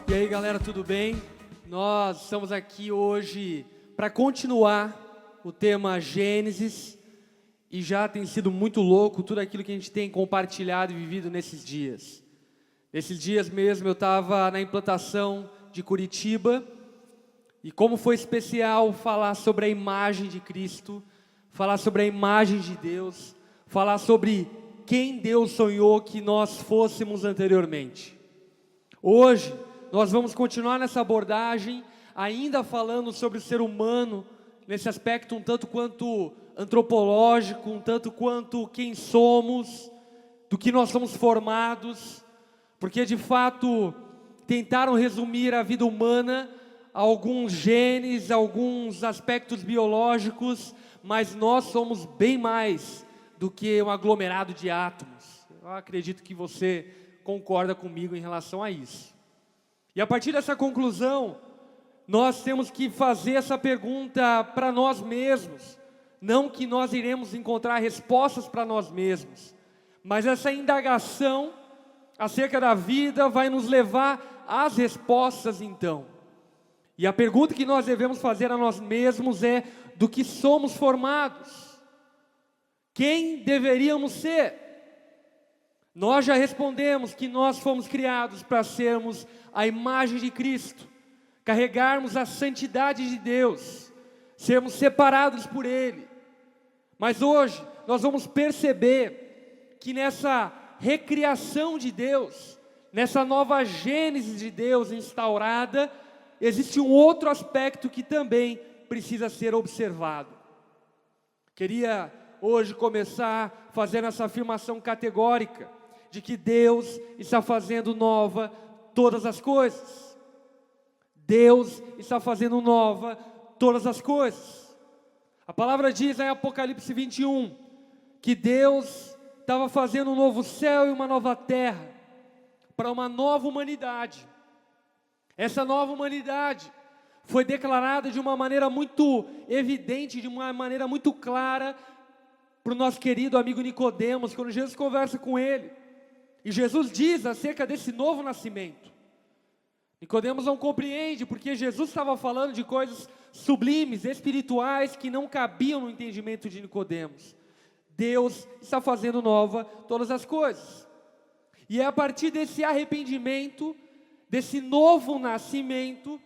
E aí galera, tudo bem? Nós estamos aqui hoje para continuar o tema Gênesis e já tem sido muito louco tudo aquilo que a gente tem compartilhado e vivido nesses dias. Nesses dias mesmo eu estava na implantação de Curitiba e como foi especial falar sobre a imagem de Cristo, falar sobre a imagem de Deus, falar sobre quem Deus sonhou que nós fôssemos anteriormente. Hoje nós vamos continuar nessa abordagem, ainda falando sobre o ser humano, nesse aspecto um tanto quanto antropológico, um tanto quanto quem somos, do que nós somos formados, porque de fato tentaram resumir a vida humana a alguns genes, a alguns aspectos biológicos, mas nós somos bem mais do que um aglomerado de átomos. Eu acredito que você concorda comigo em relação a isso. E a partir dessa conclusão, nós temos que fazer essa pergunta para nós mesmos. Não que nós iremos encontrar respostas para nós mesmos, mas essa indagação acerca da vida vai nos levar às respostas então. E a pergunta que nós devemos fazer a nós mesmos é: do que somos formados? Quem deveríamos ser? Nós já respondemos que nós fomos criados para sermos a imagem de Cristo, carregarmos a santidade de Deus, sermos separados por Ele. Mas hoje nós vamos perceber que nessa recriação de Deus, nessa nova gênese de Deus instaurada, existe um outro aspecto que também precisa ser observado. Queria hoje começar fazendo essa afirmação categórica de que Deus está fazendo nova todas as coisas. Deus está fazendo nova todas as coisas. A palavra diz em Apocalipse 21 que Deus estava fazendo um novo céu e uma nova terra para uma nova humanidade. Essa nova humanidade foi declarada de uma maneira muito evidente, de uma maneira muito clara para o nosso querido amigo Nicodemos, quando Jesus conversa com ele. E Jesus diz acerca desse novo nascimento. Nicodemos não compreende, porque Jesus estava falando de coisas sublimes, espirituais, que não cabiam no entendimento de Nicodemos. Deus está fazendo nova todas as coisas. E é a partir desse arrependimento, desse novo nascimento,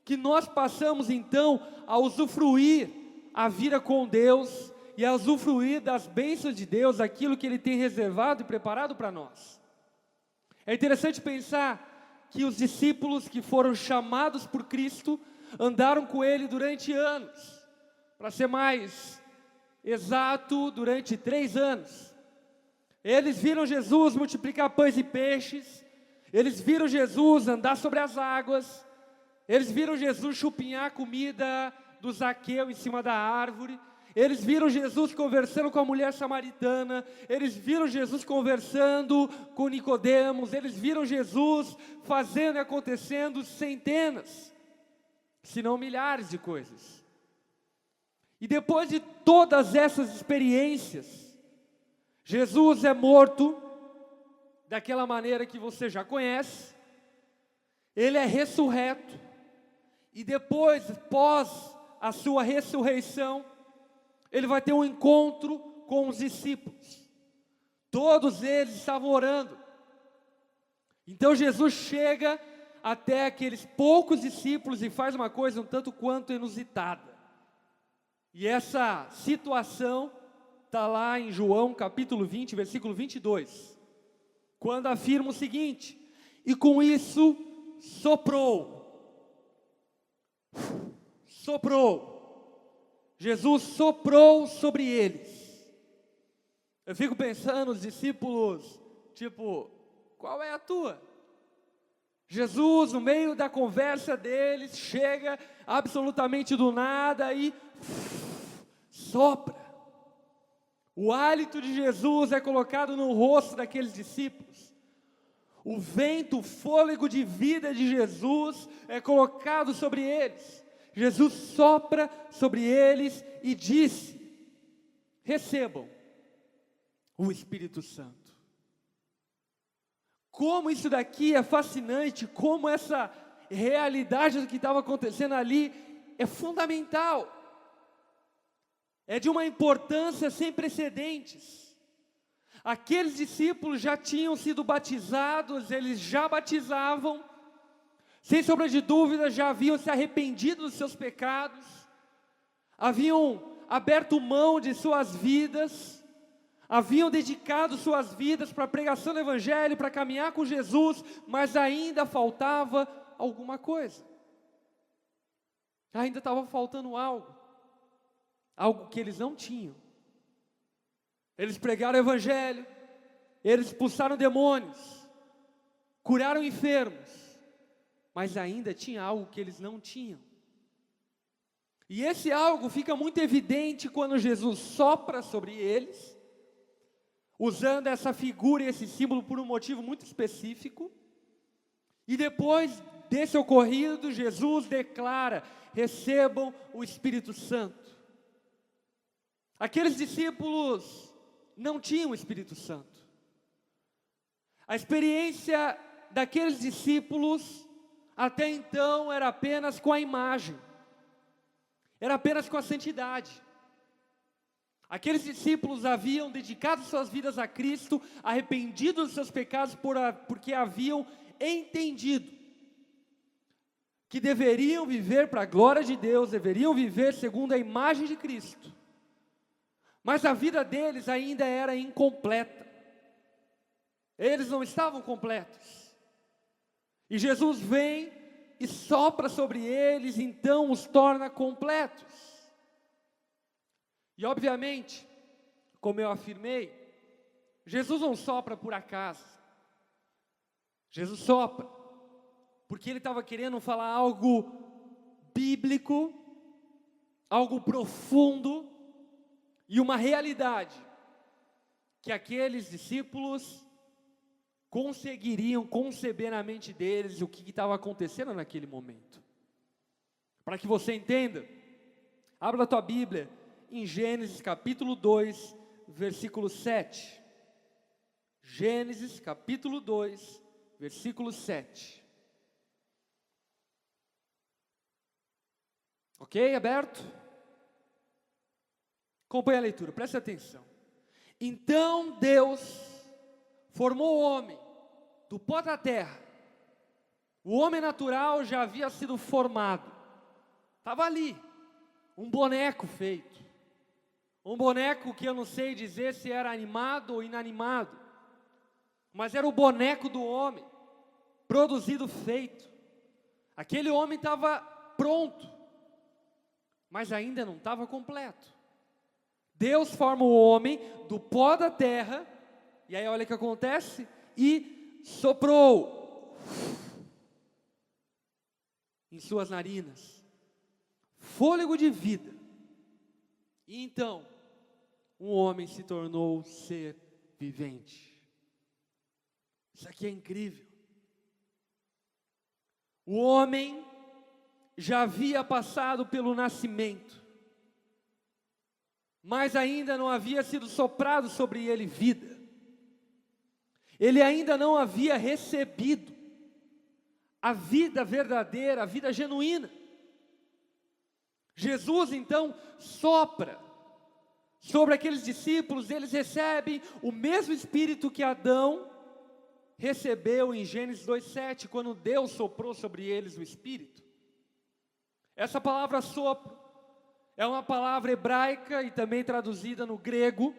que nós passamos então a usufruir a vida com Deus e a usufruir das bênçãos de Deus, aquilo que Ele tem reservado e preparado para nós. É interessante pensar que os discípulos que foram chamados por Cristo andaram com Ele durante anos, para ser mais exato, durante 3 anos. Eles viram Jesus multiplicar pães e peixes, eles viram Jesus andar sobre as águas, eles viram Jesus chupinhar a comida do Zaqueu em cima da árvore, eles viram Jesus conversando com a mulher samaritana, eles viram Jesus conversando com Nicodemos, eles viram Jesus fazendo e acontecendo centenas, se não milhares de coisas. E depois de todas essas experiências, Jesus é morto daquela maneira que você já conhece, Ele é ressurreto, e depois, pós a sua ressurreição, Ele vai ter um encontro com os discípulos. Todos eles estavam orando. Então Jesus chega até aqueles poucos discípulos e faz uma coisa um tanto quanto inusitada. E essa situação está lá em João capítulo 20, versículo 22. Quando afirma o seguinte: e com isso soprou. Jesus soprou sobre eles. Eu fico pensando, os discípulos, tipo, qual é a tua? Jesus, no meio da conversa deles, chega absolutamente do nada e sopra. O hálito de Jesus é colocado no rosto daqueles discípulos. O vento, o fôlego de vida de Jesus é colocado sobre eles. Jesus sopra sobre eles e disse: recebam o Espírito Santo. como isso daqui é fascinante, como essa realidade do que estava acontecendo ali é fundamental. É de uma importância sem precedentes. Aqueles discípulos já tinham sido batizados, eles já batizavam, sem sombra de dúvida, já haviam se arrependido dos seus pecados, haviam aberto mão de suas vidas, haviam dedicado suas vidas para a pregação do Evangelho, para caminhar com Jesus, mas ainda faltava alguma coisa. Ainda estava faltando algo que eles não tinham. Eles pregaram o Evangelho, eles expulsaram demônios, curaram enfermos, mas ainda tinha algo que eles não tinham. E esse algo fica muito evidente quando Jesus sopra sobre eles, usando essa figura e esse símbolo por um motivo muito específico. E depois desse ocorrido, Jesus declara: recebam o Espírito Santo. Aqueles discípulos não tinham o Espírito Santo. A experiência daqueles discípulos até então era apenas com a imagem, era apenas com a santidade. Aqueles discípulos haviam dedicado suas vidas a Cristo, arrependidos dos seus pecados, porque haviam entendido que deveriam viver para a glória de Deus, deveriam viver segundo a imagem de Cristo. Mas a vida deles ainda era incompleta. Eles não estavam completos. E Jesus vem e sopra sobre eles, então os torna completos. E obviamente, como eu afirmei, Jesus não sopra por acaso. Jesus sopra porque Ele estava querendo falar algo bíblico, algo profundo e uma realidade que aqueles discípulos conseguiriam conceber na mente deles o que estava acontecendo naquele momento. Para que você entenda, abra a tua Bíblia em Gênesis capítulo 2, versículo 7. Gênesis capítulo 2, versículo 7. Ok? Aberto? Acompanhe a leitura, preste atenção. Então Deus formou o homem do pó da terra. O homem natural já havia sido formado. Estava ali, um boneco feito. Um boneco que eu não sei dizer se era animado ou inanimado. Mas era o boneco do homem, produzido, feito. Aquele homem estava pronto, mas ainda não estava completo. Deus forma o homem do pó da terra, e aí olha o que acontece, e soprou em suas narinas fôlego de vida. E então, um homem se tornou ser vivente. Isso aqui é incrível. O homem já havia passado pelo nascimento, mas ainda não havia sido soprado sobre ele vida. Ele ainda não havia recebido a vida verdadeira, a vida genuína. Jesus então sopra sobre aqueles discípulos, eles recebem o mesmo Espírito que Adão recebeu em Gênesis 2,7, quando Deus soprou sobre eles o Espírito. Essa palavra sopro é uma palavra hebraica e também traduzida no grego,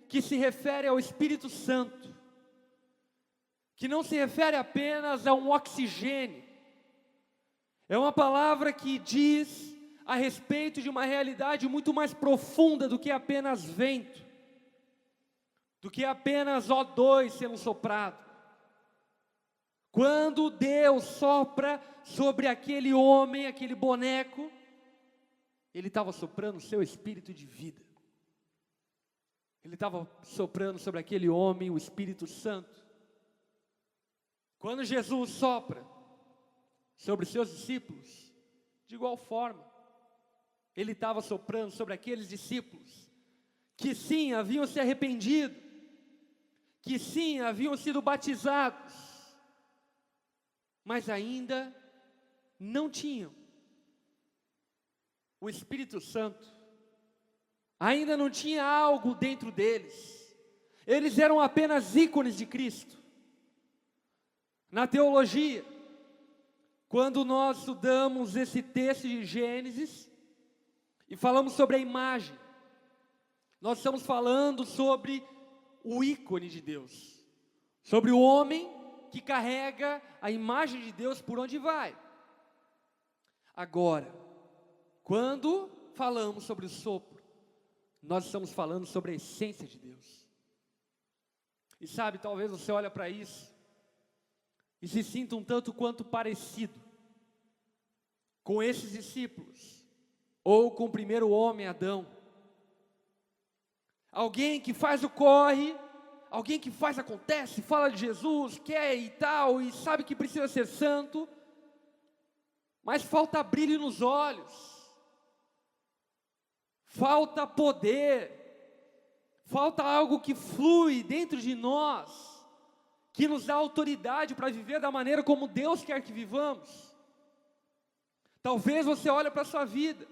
que se refere ao Espírito Santo, que não se refere apenas a um oxigênio. É uma palavra que diz a respeito de uma realidade muito mais profunda do que apenas vento, do que apenas O2 sendo soprado. Quando Deus sopra sobre aquele homem, aquele boneco, Ele estava soprando o seu espírito de vida. Ele estava soprando sobre aquele homem o Espírito Santo. Quando Jesus sopra sobre os seus discípulos, de igual forma, Ele estava soprando sobre aqueles discípulos que sim, haviam se arrependido, que sim, haviam sido batizados, mas ainda não tinham o Espírito Santo. Ainda não tinha algo dentro deles. Eles eram apenas ícones de Cristo. Na teologia, quando nós estudamos esse texto de Gênesis e falamos sobre a imagem, nós estamos falando sobre o ícone de Deus, sobre o homem que carrega a imagem de Deus por onde vai. Agora, quando falamos sobre o sopro, nós estamos falando sobre a essência de Deus. E sabe, talvez você olhe para isso e se sinta um tanto quanto parecido com esses discípulos, ou com o primeiro homem, Adão. Alguém que faz o corre, alguém que faz acontece, fala de Jesus, quer e tal, e sabe que precisa ser santo, mas falta brilho nos olhos, falta poder, falta algo que flui dentro de nós, que nos dá autoridade para viver da maneira como Deus quer que vivamos. Talvez você olhe para a sua vida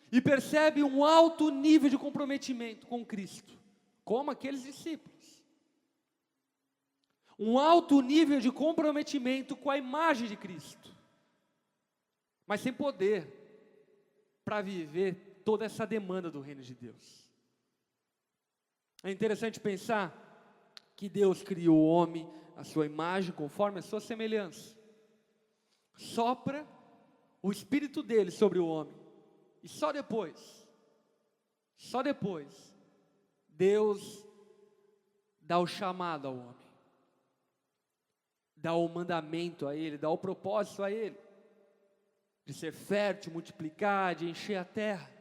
e percebe um alto nível de comprometimento com Cristo, como aqueles discípulos. Um alto nível de comprometimento com a imagem de Cristo, mas sem poder para viver toda essa demanda do reino de Deus. É interessante pensar que Deus criou o homem à sua imagem, conforme a sua semelhança. Sopra o Espírito dele sobre o homem. E só depois, Deus dá o chamado ao homem. Dá o mandamento a ele, dá o propósito a ele. De ser fértil, multiplicar, de encher a terra.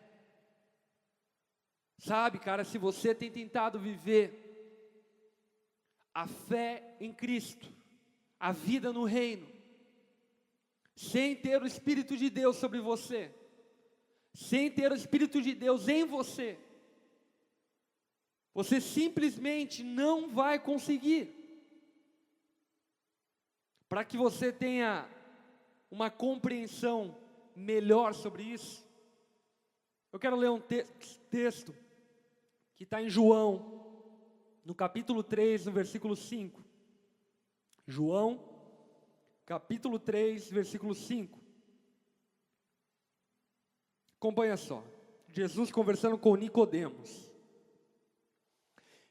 Sabe, cara, se você tem tentado viver a fé em Cristo, a vida no reino, sem ter o Espírito de Deus sobre você, sem ter o Espírito de Deus em você, você simplesmente não vai conseguir. Para que você tenha uma compreensão melhor sobre isso, eu quero ler um texto que está em João, no capítulo 3, no versículo 5. João, capítulo 3, versículo 5. Acompanha só. Jesus conversando com Nicodemos.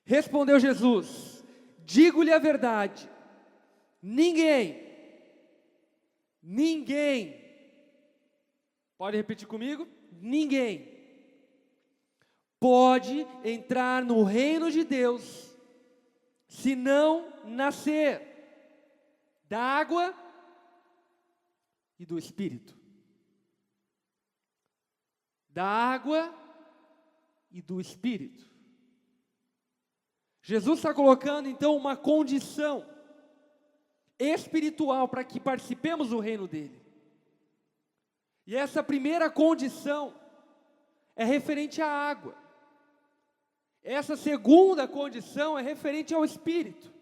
Respondeu Jesus: digo-lhe a verdade, ninguém, pode repetir comigo? Ninguém pode entrar no reino de Deus se não nascer da água e do Espírito. Da água e do Espírito. Jesus está colocando então uma condição espiritual para que participemos do reino dele. E essa primeira condição é referente à água. Essa segunda condição é referente ao Espírito.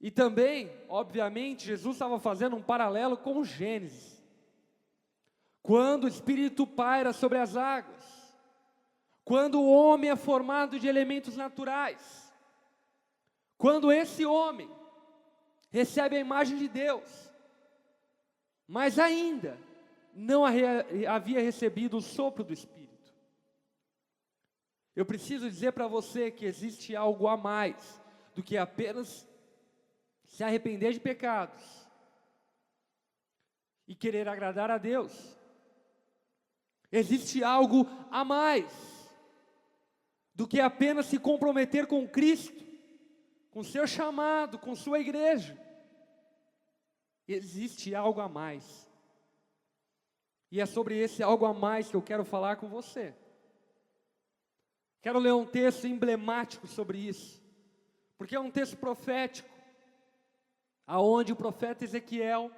E também, obviamente, Jesus estava fazendo um paralelo com o Gênesis. Quando o Espírito paira sobre as águas, quando o homem é formado de elementos naturais, quando esse homem recebe a imagem de Deus, mas ainda não havia recebido o sopro do Espírito. Eu preciso dizer para você que existe algo a mais do que apenas se arrepender de pecados e querer agradar a Deus. Existe algo a mais do que apenas se comprometer com Cristo, com seu chamado, com sua igreja. Existe algo a mais. E é sobre esse algo a mais que eu quero falar com você. Quero ler um texto emblemático sobre isso, porque é um texto profético, aonde o profeta Ezequiel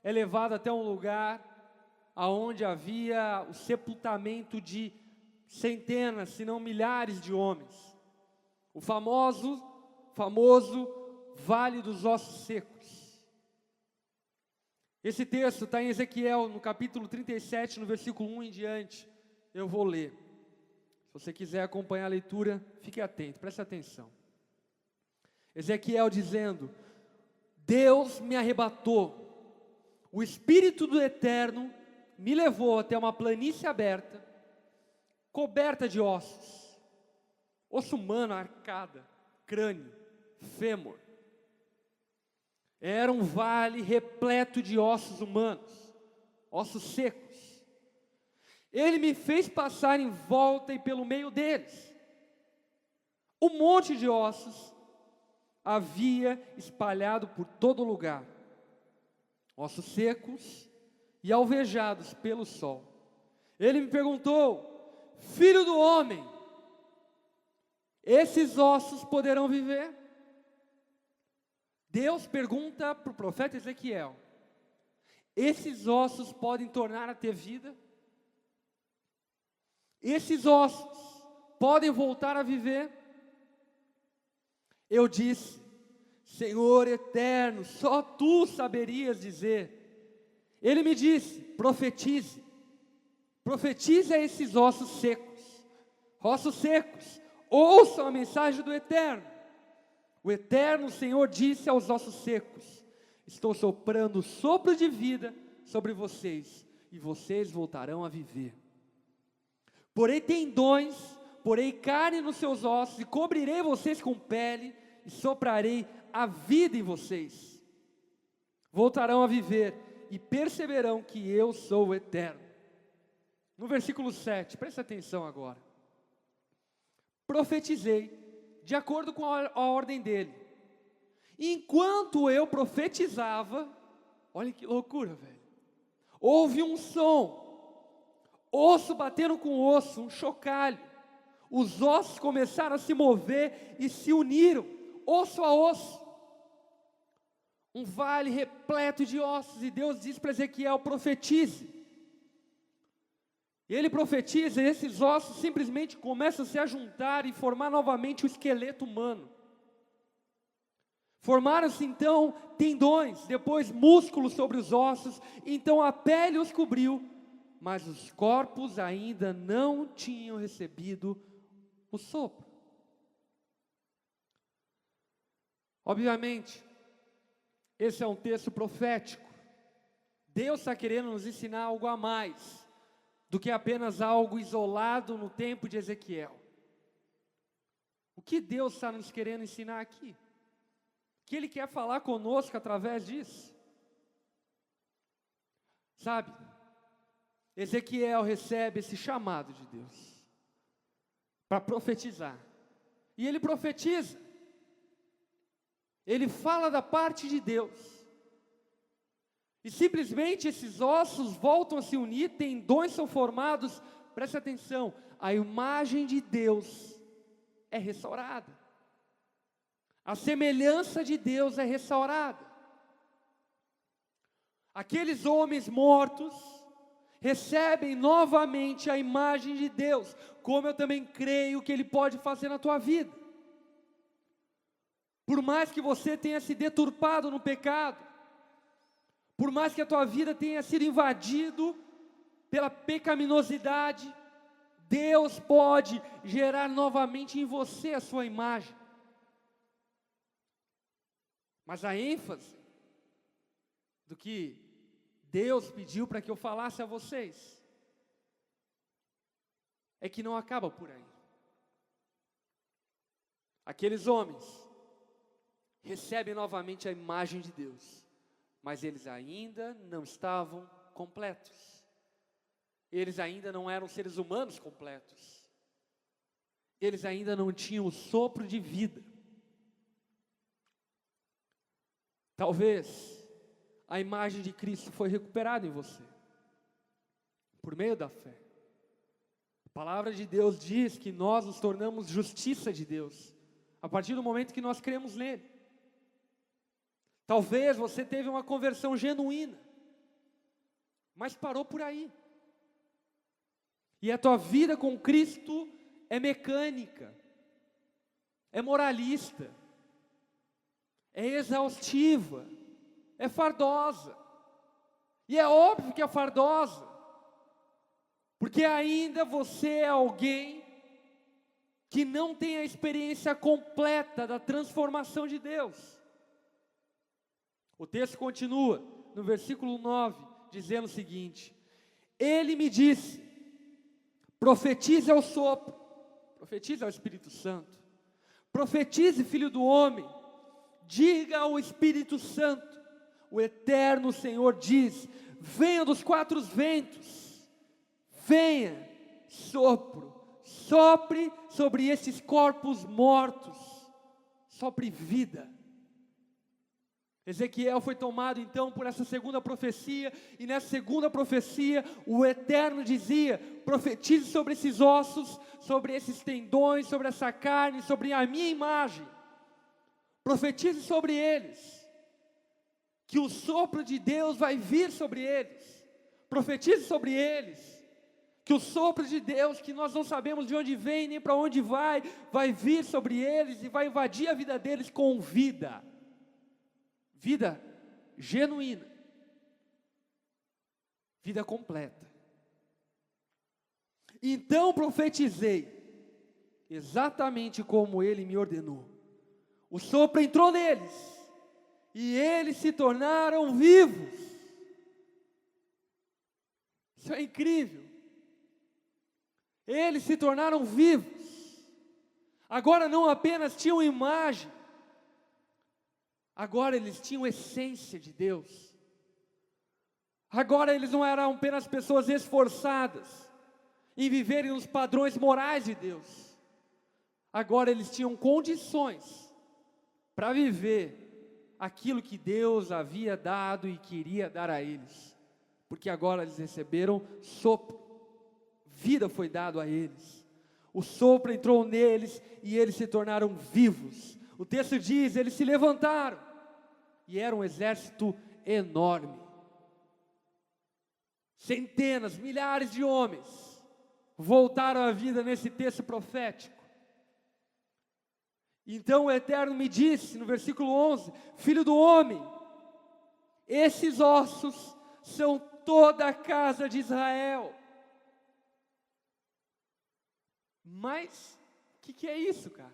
é levado até um lugar aonde havia o sepultamento de centenas, se não milhares de homens. O famoso Vale dos Ossos Secos. Esse texto está em Ezequiel, no capítulo 37, no versículo 1 em diante. Eu vou ler. Se você quiser acompanhar a leitura, fique atento, preste atenção. Ezequiel dizendo: Deus me arrebatou, o Espírito do Eterno me levou até uma planície aberta, coberta de ossos, osso humano, arcada, crânio, fêmur. Era um vale repleto de ossos humanos, ossos secos. Ele me fez passar em volta e pelo meio deles. Um monte de ossos havia espalhado por todo lugar, ossos secos e alvejados pelo sol. Ele me perguntou: filho do homem, esses ossos poderão viver? Deus pergunta para o profeta Ezequiel: esses ossos podem tornar a ter vida? Esses ossos podem voltar a viver? Eu disse: Senhor eterno, só tu saberias dizer. Ele me disse: profetize. Profetize a esses ossos secos. Ossos secos, ouçam a mensagem do Eterno. O Eterno Senhor disse aos ossos secos: estou soprando o sopro de vida sobre vocês, e vocês voltarão a viver. Porei tendões, porei carne nos seus ossos, e cobrirei vocês com pele, e soprarei a vida em vocês. Voltarão a viver, e perceberão que eu sou o Eterno. No versículo 7, presta atenção agora. Profetizei de acordo com a ordem dele. Enquanto eu profetizava, olha que loucura, velho. Houve um som, osso batendo com osso, um chocalho. Os ossos começaram a se mover e se uniram, osso a osso. Um vale repleto de ossos, e Deus diz para Ezequiel: profetize. E ele profetiza, e esses ossos simplesmente começam a se juntar e formar novamente o esqueleto humano. Formaram-se então tendões, depois músculos sobre os ossos, então a pele os cobriu, mas os corpos ainda não tinham recebido o sopro. Obviamente, esse é um texto profético. Deus está querendo nos ensinar algo a mais do que apenas algo isolado no tempo de Ezequiel. O que Deus está nos querendo ensinar aqui? O que Ele quer falar conosco através disso? Sabe, Ezequiel recebe esse chamado de Deus para profetizar. E ele profetiza. Ele fala da parte de Deus. E simplesmente esses ossos voltam a se unir, tendões são formados. Preste atenção, a imagem de Deus é restaurada. A semelhança de Deus é restaurada. Aqueles homens mortos recebem novamente a imagem de Deus, como eu também creio que Ele pode fazer na tua vida. Por mais que você tenha se deturpado no pecado, por mais que a tua vida tenha sido invadido pela pecaminosidade, Deus pode gerar novamente em você a sua imagem. Mas a ênfase do que Deus pediu para que eu falasse a vocês é que não acaba por aí. Aqueles homens recebem novamente a imagem de Deus, mas eles ainda não estavam completos. Eles ainda não eram seres humanos completos. Eles ainda não tinham o sopro de vida. Talvez a imagem de Cristo foi recuperada em você, por meio da fé. A palavra de Deus diz que nós nos tornamos justiça de Deus, a partir do momento que nós cremos nele. Talvez você teve uma conversão genuína, mas parou por aí. E a tua vida com Cristo é mecânica, é moralista, é exaustiva, é fardosa. E é óbvio que é fardosa, porque ainda você é alguém que não tem a experiência completa da transformação de Deus. O texto continua no versículo 9, dizendo o seguinte: Ele me disse, profetize ao sopro, profetize ao Espírito Santo, profetize, filho do homem, diga ao Espírito Santo, o eterno Senhor diz, venha dos quatro ventos, venha, sopro, sopre sobre esses corpos mortos, sopre vida. Ezequiel foi tomado então por essa segunda profecia, e nessa segunda profecia, o Eterno dizia, profetize sobre esses ossos, sobre esses tendões, sobre essa carne, sobre a minha imagem, profetize sobre eles, que o sopro de Deus vai vir sobre eles, profetize sobre eles, que o sopro de Deus, que nós não sabemos de onde vem, nem para onde vai vir sobre eles, e vai invadir a vida deles com vida, vida genuína, vida completa. Então profetizei, exatamente como Ele me ordenou. O sopro entrou neles, e eles se tornaram vivos. Isso é incrível. Eles se tornaram vivos. Agora não apenas tinham imagem, agora eles tinham essência de Deus. Agora eles não eram apenas pessoas esforçadas em viverem os padrões morais de Deus. Agora eles tinham condições para viver aquilo que Deus havia dado e queria dar a eles. Porque agora eles receberam sopro, vida foi dado a eles. O sopro entrou neles e eles se tornaram vivos. O texto diz, eles se levantaram, e era um exército enorme. Centenas, milhares de homens voltaram à vida nesse texto profético. Então o Eterno me disse, no versículo 11, filho do homem, esses ossos são toda a casa de Israel. Mas, o que é isso, cara?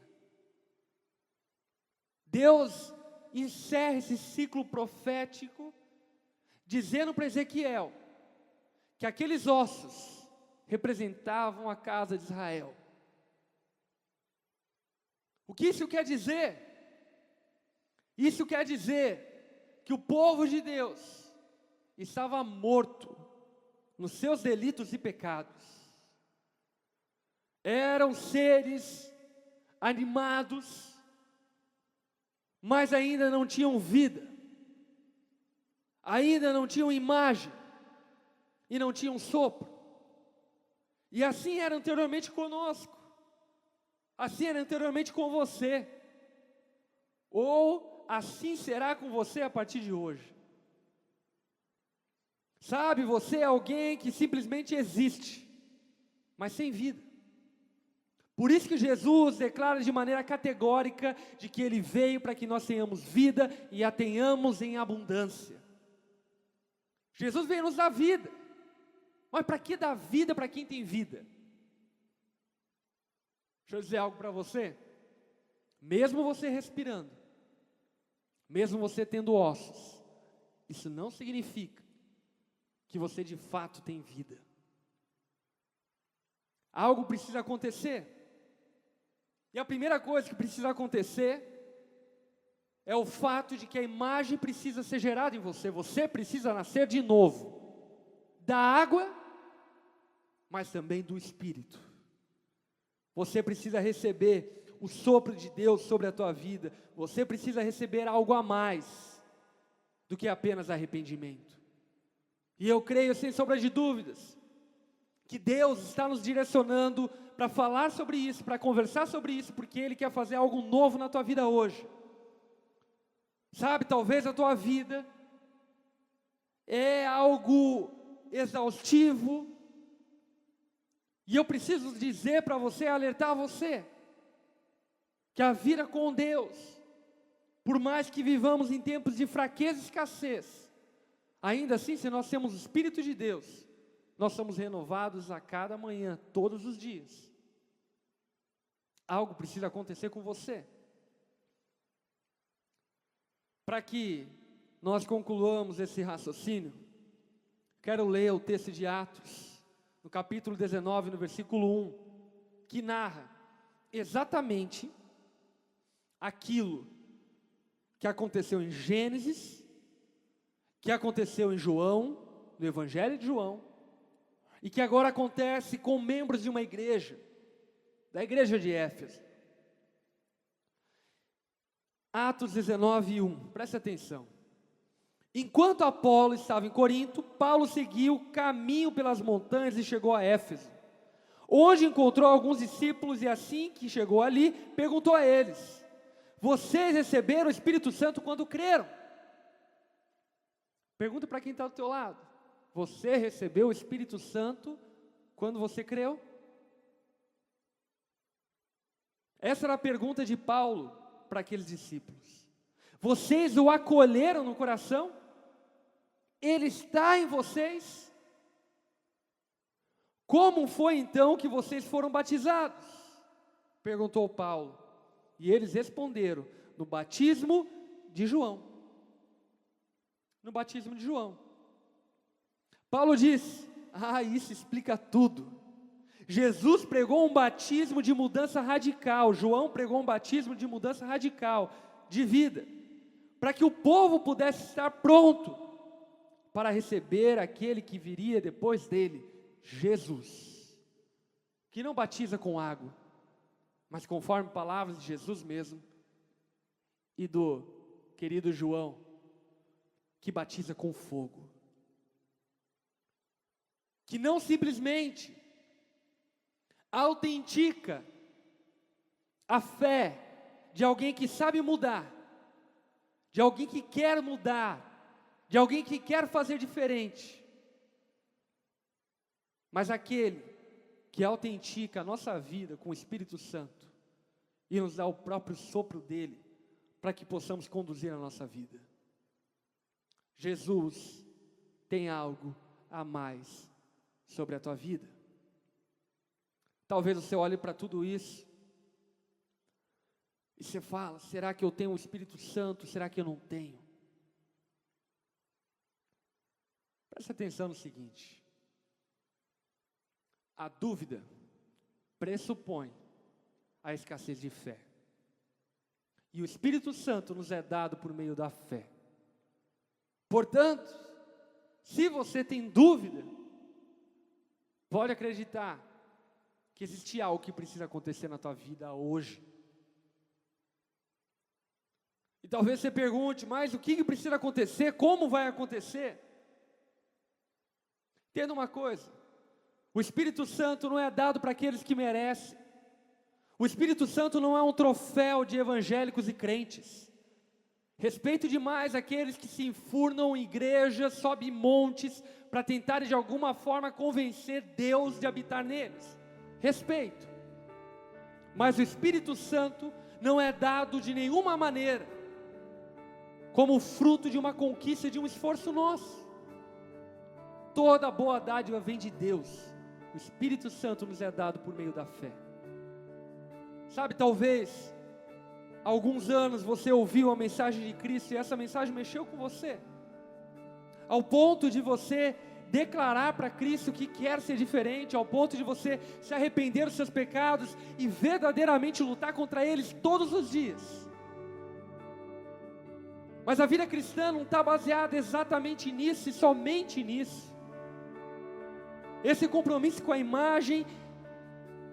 Deus encerra esse ciclo profético, dizendo para Ezequiel, que aqueles ossos representavam a casa de Israel. O que isso quer dizer? Isso quer dizer que o povo de Deus estava morto nos seus delitos e pecados. Eram seres animados, mas ainda não tinham vida, ainda não tinham imagem, e não tinham sopro. E assim era anteriormente conosco, assim era anteriormente com você, ou assim será com você a partir de hoje. Sabe, você é alguém que simplesmente existe, mas sem vida. Por isso que Jesus declara de maneira categórica de que Ele veio para que nós tenhamos vida e a tenhamos em abundância. Jesus veio nos dar vida, mas para que dar vida para quem tem vida? Deixa eu dizer algo para você, mesmo você respirando, mesmo você tendo ossos, isso não significa que você de fato tem vida. Algo precisa acontecer. E a primeira coisa que precisa acontecer é o fato de que a imagem precisa ser gerada em você. Você precisa nascer de novo, da água, mas também do Espírito. Você precisa receber o sopro de Deus sobre a tua vida. Você precisa receber algo a mais do que apenas arrependimento. E eu creio, sem sombra de dúvidas, que Deus está nos direcionando para falar sobre isso, para conversar sobre isso, porque Ele quer fazer algo novo na tua vida hoje. Sabe, talvez a tua vida é algo exaustivo, e eu preciso dizer para você, alertar você, que a vida com Deus, por mais que vivamos em tempos de fraqueza e escassez, Ainda assim, se nós temos o Espírito de Deus, nós somos renovados a cada manhã, todos os dias. Algo precisa acontecer com você. Para que nós concluamos esse raciocínio, quero ler o texto de Atos, no capítulo 19, no versículo 1, que narra exatamente aquilo que aconteceu em Gênesis, que aconteceu em João, no Evangelho de João, e que agora acontece com membros de uma igreja, da igreja de Éfeso. Atos 19, 1, preste atenção. Enquanto Apolo estava em Corinto, Paulo seguiu o caminho pelas montanhas e chegou a Éfeso, onde encontrou alguns discípulos e assim que chegou ali, perguntou a eles: vocês receberam o Espírito Santo quando creram? Pergunta para quem está do teu lado: você recebeu o Espírito Santo quando você creu? Essa era a pergunta de Paulo para aqueles discípulos. Vocês o acolheram no coração? Ele está em vocês? Como foi então que vocês foram batizados? Perguntou Paulo. E eles responderam: no batismo de João. No batismo de João. Paulo disse: isso explica tudo. Jesus pregou um batismo de mudança radical, João pregou um batismo de mudança radical, de vida, para que o povo pudesse estar pronto para receber aquele que viria depois dele, Jesus, que não batiza com água, mas conforme palavras de Jesus mesmo, e do querido João, que batiza com fogo, que não simplesmente autentica a fé de alguém que sabe mudar, de alguém que quer mudar, de alguém que quer fazer diferente, mas aquele que autentica a nossa vida com o Espírito Santo e nos dá o próprio sopro dele para que possamos conduzir a nossa vida. Jesus tem algo a mais sobre a tua vida. Talvez você olhe para tudo isso e você fala: será que eu tenho o Espírito Santo? Será que eu não tenho? Preste atenção no seguinte: a dúvida pressupõe a escassez de fé. E o Espírito Santo nos é dado por meio da fé. Portanto, se você tem dúvida, pode acreditar que existe algo que precisa acontecer na tua vida hoje. E talvez você pergunte: mas o que precisa acontecer? Como vai acontecer? Entenda uma coisa: o Espírito Santo não é dado para aqueles que merecem. O Espírito Santo não é um troféu de evangélicos e crentes. Respeito demais aqueles que se enfurnam em igrejas, sobem montes, para tentarem de alguma forma convencer Deus de habitar neles. Respeito. Mas o Espírito Santo não é dado de nenhuma maneira como fruto de uma conquista, de um esforço nosso. Toda boa dádiva vem de Deus. O Espírito Santo nos é dado por meio da fé. Sabe, talvez há alguns anos você ouviu a mensagem de Cristo e essa mensagem mexeu com você, ao ponto de você declarar para Cristo que quer ser diferente, ao ponto de você se arrepender dos seus pecados e verdadeiramente lutar contra eles todos os dias. Mas a vida cristã não está baseada exatamente nisso e somente nisso. Esse compromisso com a imagem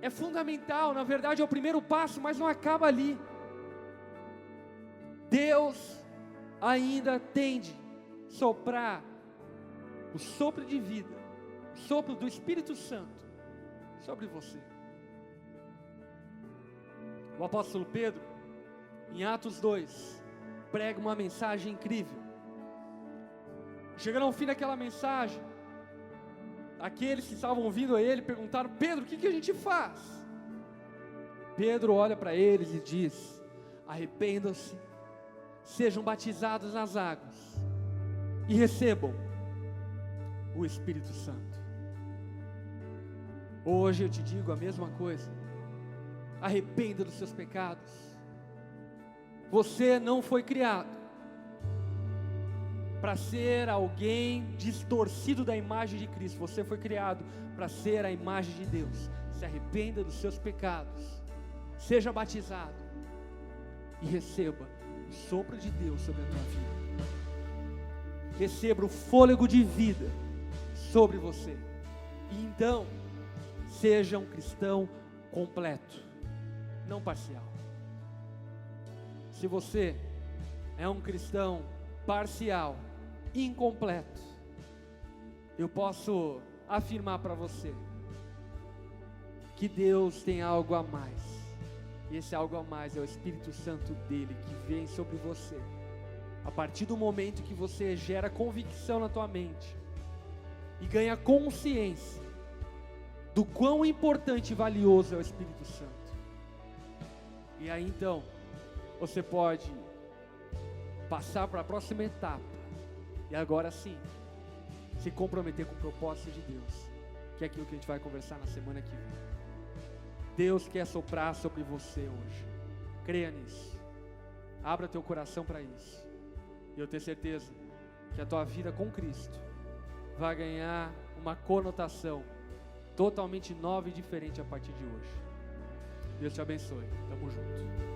é fundamental, na verdade é o primeiro passo, mas não acaba ali. Deus ainda tende a soprar o sopro de vida, o sopro do Espírito Santo sobre você. O apóstolo Pedro, em Atos 2, prega uma mensagem incrível. Chegando ao fim daquela mensagem, aqueles que estavam ouvindo a ele perguntaram: Pedro, o que a gente faz? Pedro olha para eles e diz: arrependam-se, sejam batizados nas águas e recebam o Espírito Santo. Hoje eu te digo a mesma coisa. Arrependa dos seus pecados. Você não foi criado para ser alguém distorcido da imagem de Cristo. Você foi criado para ser a imagem de Deus. Se arrependa dos seus pecados. Seja batizado e receba o sopro de Deus sobre a tua vida. Receba o fôlego de vida sobre você. E então, seja um cristão completo, não parcial. Se você é um cristão parcial, incompleto, eu posso afirmar para você que Deus tem algo a mais. E esse algo a mais é o Espírito Santo dele que vem sobre você. A partir do momento que você gera convicção na tua mente e ganha consciência do quão importante e valioso é o Espírito Santo. E aí então, você pode passar para a próxima etapa. E agora sim, se comprometer com o propósito de Deus, que é aquilo que a gente vai conversar na semana que vem. Deus quer soprar sobre você hoje. Creia nisso. Abra teu coração para isso. E eu tenho certeza que a tua vida com Cristo vai ganhar uma conotação totalmente nova e diferente a partir de hoje. Deus te abençoe. Tamo junto.